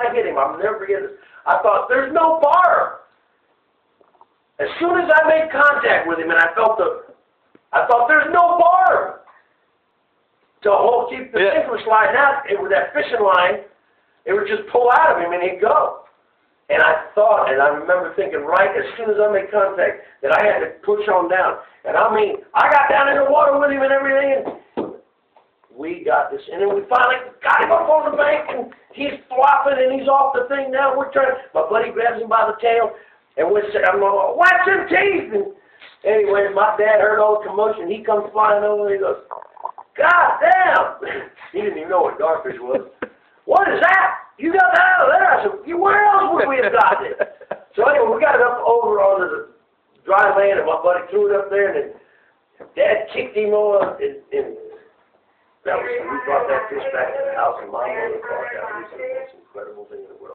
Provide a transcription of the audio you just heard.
I hit him. I'll never forget this. I thought, there's no barb. As soon as I made contact with him and I thought, there's no barb. To keep the thing from sliding out, with that fishing line, it would just pull out of him and he'd go. And I thought, and I remember thinking right as soon as I made contact, that I had to push on down. And I mean, I got down in the water with him and everything, and we got this. And then we finally got him up on the bank, and he's flopping, and he's off the thing now. We're trying. My buddy grabs him by the tail, and I'm going, watch them teeth! And anyway, my dad heard all the commotion. He comes flying over, and he goes, God damn! He didn't even know what garfish was. What is that? You got that out of there? I said, where else would we have got it? So anyway, we got it up over onto the dry land, and my buddy threw it up there, and then Dad kicked him over, and that was, we brought that fish back to the house, and my mother thought that was incredible